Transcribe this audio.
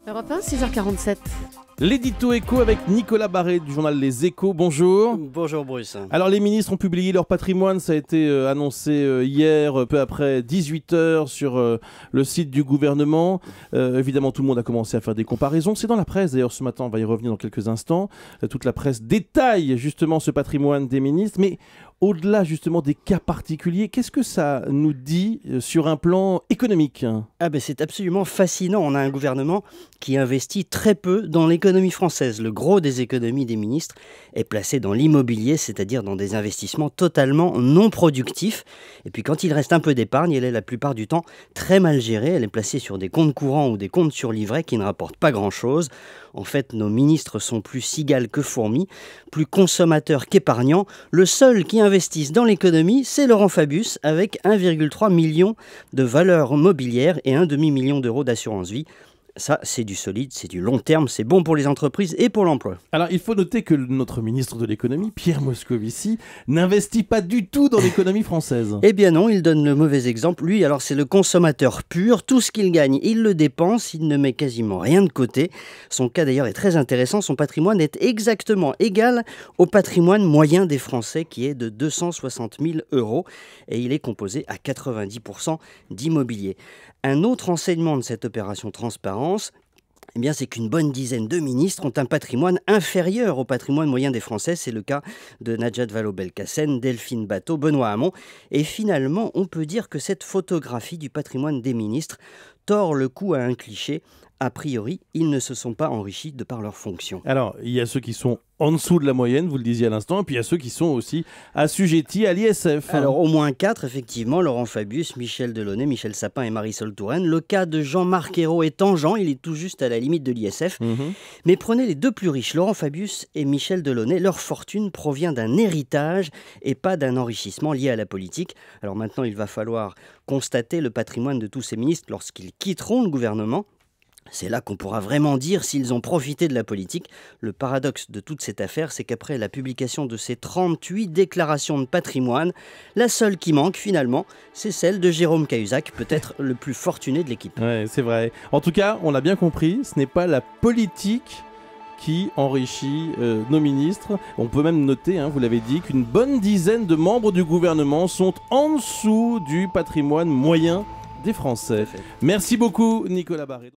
Europe 1, 6h47. L'édito éco avec Nicolas Barré du journal Les Échos. Bonjour. Bonjour Bruce. Alors les ministres ont publié leur patrimoine, ça a été annoncé hier, peu après 18h sur le site du gouvernement. Évidemment tout le monde a commencé à faire des comparaisons. C'est dans la presse d'ailleurs ce matin, on va y revenir dans quelques instants. Toute la presse détaille justement ce patrimoine des ministres. Mais au-delà justement des cas particuliers, qu'est-ce que ça nous dit sur un plan économique ? C'est absolument fascinant. On a un gouvernement qui investit très peu dans l'économie française. Le gros des économies des ministres est placé dans l'immobilier, c'est-à-dire dans des investissements totalement non productifs. Et puis quand il reste un peu d'épargne, elle est la plupart du temps très mal gérée. Elle est placée sur des comptes courants ou des comptes sur livret qui ne rapportent pas grand-chose. En fait, nos ministres sont plus cigales que fourmis, plus consommateurs qu'épargnants. Le seul qui investisse dans l'économie, c'est Laurent Fabius, avec 1,3 million de valeurs mobilières et un demi-million d'euros d'assurance vie. Ça, c'est du solide, c'est du long terme, c'est bon pour les entreprises et pour l'emploi. Alors, il faut noter que notre ministre de l'économie, Pierre Moscovici, n'investit pas du tout dans l'économie française. Eh bien non, il donne le mauvais exemple. Lui, alors c'est le consommateur pur. Tout ce qu'il gagne, il le dépense. Il ne met quasiment rien de côté. Son cas d'ailleurs est très intéressant. Son patrimoine est exactement égal au patrimoine moyen des Français qui est de 260 000 €. Et il est composé à 90% d'immobilier. Un autre enseignement de cette opération transparence, c'est qu'une bonne dizaine de ministres ont un patrimoine inférieur au patrimoine moyen des Français. C'est le cas de Najat Vallaud-Belkacem, Delphine Batho, Benoît Hamon. Et finalement, on peut dire que cette photographie du patrimoine des ministres tord le cou à un cliché. A priori, ils ne se sont pas enrichis de par leurs fonctions. Alors, il y a ceux qui sont en dessous de la moyenne, vous le disiez à l'instant, et puis il y a ceux qui sont aussi assujettis à l'ISF. Alors, au moins 4, effectivement, Laurent Fabius, Michel Delaunay, Michel Sapin et Marisol Touraine. Le cas de Jean-Marc Ayrault est tangent, il est tout juste à la limite de l'ISF. Mais prenez les deux plus riches, Laurent Fabius et Michel Delaunay. Leur fortune provient d'un héritage et pas d'un enrichissement lié à la politique. Alors maintenant, il va falloir constater le patrimoine de tous ces ministres lorsqu'ils quitteront le gouvernement. C'est là qu'on pourra vraiment dire s'ils ont profité de la politique. Le paradoxe de toute cette affaire, c'est qu'après la publication de ces 38 déclarations de patrimoine, la seule qui manque finalement, c'est celle de Jérôme Cahuzac, peut-être le plus fortuné de l'équipe. Ouais, c'est vrai. En tout cas, on l'a bien compris, ce n'est pas la politique qui enrichit nos ministres. On peut même noter, vous l'avez dit, qu'une bonne dizaine de membres du gouvernement sont en dessous du patrimoine moyen des Français. Merci beaucoup, Nicolas Barré.